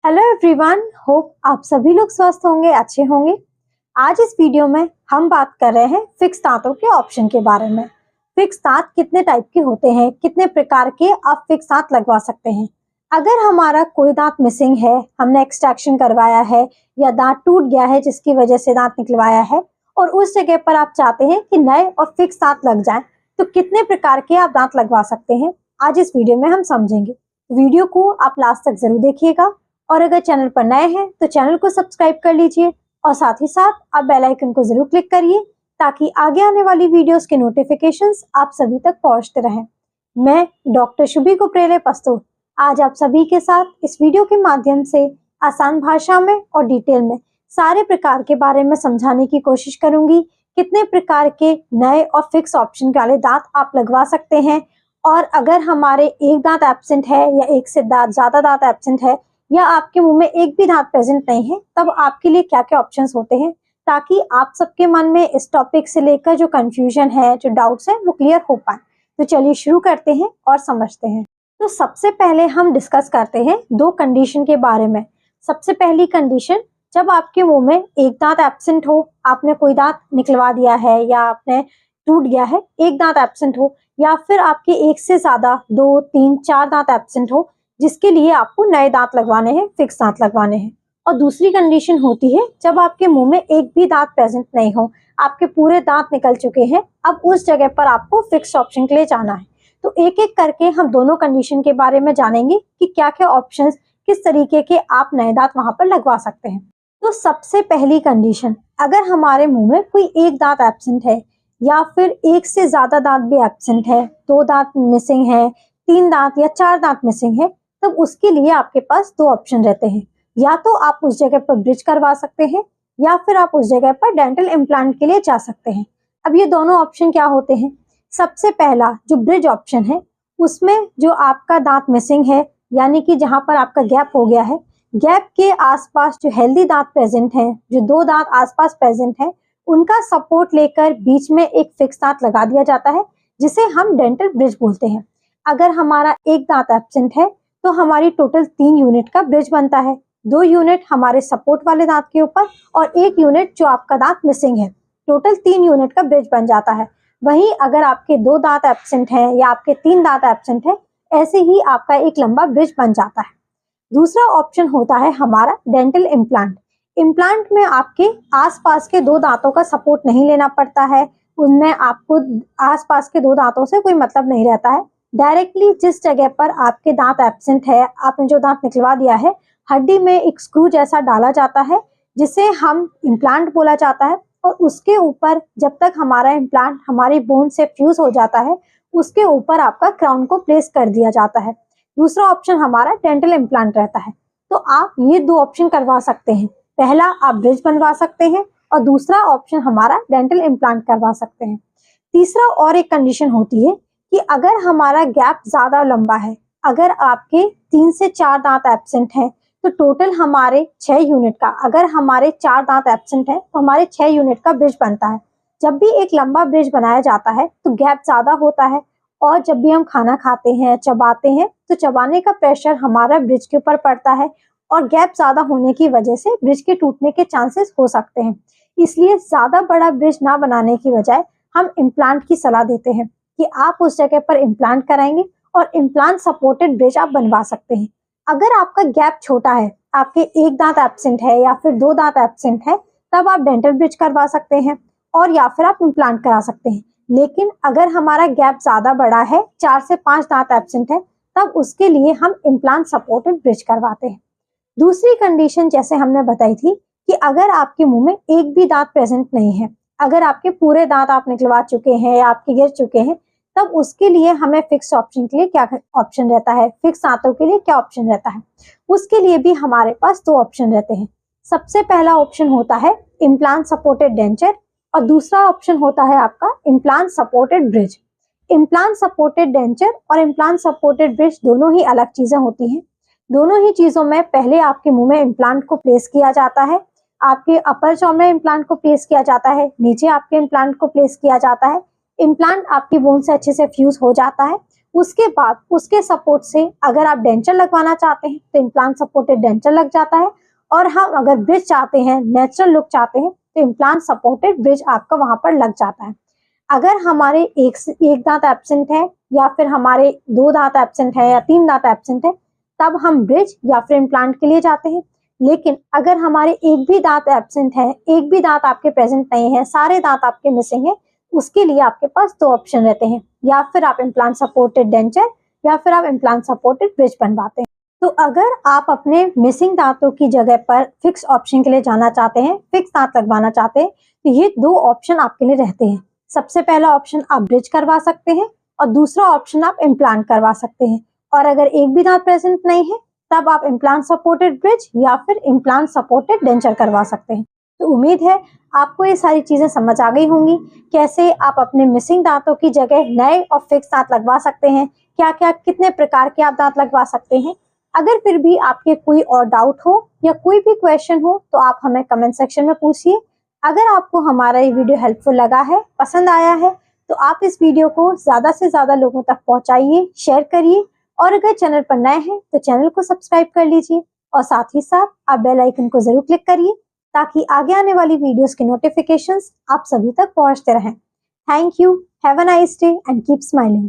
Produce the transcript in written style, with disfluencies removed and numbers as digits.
Hello everyone, hope आप सभी लोग स्वस्थ होंगे, अच्छे होंगे। आज इस वीडियो में हम बात कर रहे हैं फिक्स दांतों के ऑप्शन के बारे में। फिक्स दांत कितने टाइप के होते हैं, कितने प्रकार के आप फिक्स दांत लगवा सकते हैं। अगर हमारा कोई दांत मिसिंग है, हमने एक्सट्रैक्शन करवाया है या दांत टूट गया है जिसकी वजह से दांत निकलवाया है और उस जगह पर आप चाहते हैं कि नए और फिक्स दांत लग जाए, तो कितने प्रकार के आप दांत लगवा सकते हैं, आज इस वीडियो में हम समझेंगे। वीडियो को आप लास्ट तक जरूर देखिएगा और अगर चैनल पर नए हैं तो चैनल को सब्सक्राइब कर लीजिए और साथ ही साथ आप बेल आइकन को जरूर क्लिक करिए ताकि आगे आने वाली वीडियोस के नोटिफिकेशंस आप सभी तक पहुंचते रहें। मैं डॉक्टर शुभी कुपरेले पस्तूर आज आप सभी के साथ इस वीडियो के माध्यम से आसान भाषा में और डिटेल में सारे प्रकार के बारे में समझाने की कोशिश करूंगी। कितने प्रकार के नए और फिक्स ऑप्शन वाले दांत आप लगवा सकते हैं, और अगर हमारे एक दांत एब्सेंट है या एक से ज्यादा दांत एब्सेंट है या आपके मुंह में एक भी दांत प्रेजेंट नहीं है, तब आपके लिए क्या क्या ऑप्शंस होते हैं, ताकि आप सबके मन में इस टॉपिक से लेकर जो कंफ्यूजन है, जो डाउट्स है, वो क्लियर हो पाए। तो चलिए शुरू करते हैं और समझते हैं। तो सबसे पहले हम डिस्कस करते हैं दो कंडीशन के बारे में। सबसे पहली कंडीशन, जब आपके मुंह में एक दांत एब्सेंट हो, आपने कोई दांत निकलवा दिया है या आपने टूट गया है, एक दांत एब्सेंट हो, या फिर आपके एक से ज्यादा 2, 3, 4 दांत एब्सेंट हो जिसके लिए आपको नए दांत लगवाने हैं, फिक्स दांत लगवाने हैं। और दूसरी कंडीशन होती है जब आपके मुंह में एक भी दांत प्रेजेंट नहीं हो, आपके पूरे दांत निकल चुके हैं, अब उस जगह पर आपको फिक्स ऑप्शन के लिए जाना है। तो एक एक करके हम दोनों कंडीशन के बारे में जानेंगे कि क्या क्या ऑप्शंस, किस तरीके के आप नए दांत वहां पर लगवा सकते हैं। तो सबसे पहली कंडीशन, अगर हमारे मुंह में कोई एक दांत एब्सेंट है या फिर एक से ज्यादा दांत भी एब्सेंट है, 2 दांत मिसिंग है, 3 दांत या 4 दांत मिसिंग है, तब उसके लिए आपके पास 2 ऑप्शन रहते हैं। या तो आप उस जगह पर ब्रिज करवा सकते हैं या फिर आप उस जगह पर डेंटल इम्प्लांट के लिए जा सकते हैं। अब ये दोनों ऑप्शन क्या होते हैं? सबसे पहला जो ब्रिज ऑप्शन है, उसमें जो आपका दांत मिसिंग है, यानी कि जहां पर आपका गैप हो गया है, गैप के आसपास जो हेल्दी दांत प्रेजेंट है, जो 2 दांत आसपास प्रेजेंट है, उनका सपोर्ट लेकर बीच में एक फिक्स दांत लगा दिया जाता है, जिसे हम डेंटल ब्रिज बोलते हैं। अगर हमारा एक दांत एब्सेंट है तो हमारी टोटल 3 यूनिट का ब्रिज बनता है। 2 यूनिट हमारे सपोर्ट वाले दांत के ऊपर और 1 यूनिट जो आपका दांत मिसिंग है, टोटल 3 यूनिट का ब्रिज बन जाता है। वहीं अगर आपके 2 दांत एब्सेंट है या आपके 3 दांत एब्सेंट है, ऐसे ही आपका एक लंबा ब्रिज बन जाता है। दूसरा ऑप्शन होता है हमारा डेंटल इम्प्लांट। इम्प्लांट में आपके आसपास के 2 दांतों का सपोर्ट नहीं लेना पड़ता है, उनमें आपको आसपास के 2 दांतों से कोई मतलब नहीं रहता है। डायरेक्टली जिस जगह पर आपके दांत एब्सेंट है, आपने जो दांत निकलवा दिया है, हड्डी में एक स्क्रू जैसा डाला जाता है जिसे हम इम्प्लांट बोला जाता है, और उसके ऊपर जब तक हमारा इम्प्लांट हमारी बोन से फ्यूज हो जाता है, उसके ऊपर आपका क्राउन को प्लेस कर दिया जाता है। दूसरा ऑप्शन हमारा डेंटल इम्प्लांट रहता है। तो आप ये 2 ऑप्शन करवा सकते हैं। पहला आप ब्रिज बनवा सकते हैं और दूसरा ऑप्शन हमारा डेंटल इम्प्लांट करवा सकते हैं। तीसरा और एक कंडीशन होती है कि अगर हमारा गैप ज्यादा लंबा है, अगर आपके 3 से 4 दांत एब्सेंट हैं, तो टोटल हमारे 6 यूनिट का, अगर हमारे 4 दांत एब्सेंट है तो हमारे 6 यूनिट का ब्रिज बनता है। जब भी एक लंबा ब्रिज बनाया जाता है तो गैप ज्यादा होता है, और जब भी हम खाना खाते हैं, चबाते हैं, तो चबाने का प्रेशर हमारा ब्रिज के ऊपर पड़ता है और गैप ज्यादा होने की वजह से ब्रिज के टूटने के चांसेस हो सकते हैं। इसलिए ज्यादा बड़ा ब्रिज ना बनाने की बजाय हम इम्प्लांट की सलाह देते हैं कि आप उस जगह पर इम्प्लांट कराएंगे और इम्प्लांट सपोर्टेड ब्रिज आप बनवा सकते हैं। अगर आपका गैप छोटा है, आपके एक दांत एब्सेंट है या फिर 2 दांत एब्सेंट है, तब आप डेंटल ब्रिज करवा सकते हैं और या फिर आप इम्प्लांट करा सकते हैं। लेकिन अगर हमारा गैप ज्यादा बड़ा है, 4 से 5 दांत एब्सेंट है, तब उसके लिए हम इम्प्लांट सपोर्टेड ब्रिज करवाते हैं। दूसरी कंडीशन जैसे हमने बताई थी कि अगर आपके मुंह में एक भी दांत प्रेजेंट नहीं है, अगर आपके पूरे दांत आप निकलवा चुके हैं या आपके गिर चुके हैं, तब उसके लिए हमें फिक्स ऑप्शन के लिए क्या ऑप्शन रहता है, फिक्स दांतों के लिए क्या ऑप्शन रहता है, उसके लिए भी हमारे पास 2 ऑप्शन रहते हैं। सबसे पहला ऑप्शन होता है इम्प्लांट सपोर्टेड डेंचर और दूसरा ऑप्शन होता है आपका implant supported bridge. Implant supported denture और इम्प्लांट सपोर्टेड ब्रिज दोनों ही अलग चीजें होती हैं। दोनों ही चीजों में पहले आपके मुंह में इम्प्लांट को प्लेस किया जाता है, आपके अपर जॉ में इम्प्लांट को प्लेस किया जाता है, नीचे आपके इम्प्लांट को प्लेस किया जाता है। इम्प्लांट आपकी बोन से अच्छे से फ्यूज हो जाता है उसके बाद उसके सपोर्ट से अगर आप डेंचर लगवाना चाहते हैं तो इम्प्लांट सपोर्टेड डेंचर लग जाता है, और हम अगर ब्रिज चाहते हैं, नेचुरल लुक चाहते हैं, तो इम्प्लांट सपोर्टेड ब्रिज आपका वहां पर लग जाता है। अगर हमारे एक दांत एब्सेंट है, या फिर हमारे 2 दांत एब्सेंट है, या 3 दांत एब्सेंट है, तब हम ब्रिज या फिर इम्प्लांट के लिए जाते हैं। लेकिन अगर हमारे एक भी दांत एब्सेंट है, एक भी दांत आपके प्रेजेंट नहीं है, सारे दांत आपके मिसिंग है, उसके लिए आपके पास 2 ऑप्शन रहते हैं, या फिर आप इम्प्लांट सपोर्टेड डेंचर या फिर आप इम्प्लांट सपोर्टेड ब्रिज बनवाते हैं। तो अगर आप अपने मिसिंग दांतों की जगह पर फिक्स ऑप्शन के लिए जाना चाहते हैं, फिक्स दांत लगवाना चाहते हैं, तो ये 2 ऑप्शन आपके लिए रहते हैं। सबसे पहला ऑप्शन आप ब्रिज करवा सकते हैं, और दूसरा ऑप्शन आप इम्प्लांट करवा सकते हैं। और अगर एक भी दांत प्रेजेंट नहीं है, तब आप इम्प्लांट सपोर्टेड ब्रिज या फिर इम्प्लांट सपोर्टेड डेंचर करवा सकते हैं। तो उम्मीद है आपको ये सारी चीजें समझ आ गई होंगी, कैसे आप अपने मिसिंग दांतों की जगह नए और फिक्स दांत लगवा सकते हैं, क्या क्या कितने प्रकार के आप दांत लगवा सकते हैं। अगर फिर भी आपके कोई और डाउट हो या कोई भी क्वेश्चन हो तो आप हमें कमेंट सेक्शन में पूछिए। अगर आपको हमारा ये वीडियो हेल्पफुल लगा है, पसंद आया है, तो आप इस वीडियो को ज्यादा से ज्यादा लोगों तक पहुंचाइए, शेयर करिए, और अगर चैनल पर नए हैं तो चैनल को सब्सक्राइब कर लीजिए, और साथ ही साथ आप बेल आइकन को जरूर क्लिक करिए, ताकि आगे आने वाली वीडियोस के नोटिफिकेशंस आप सभी तक पहुंचते रहें। Thank you, have a nice day and keep smiling.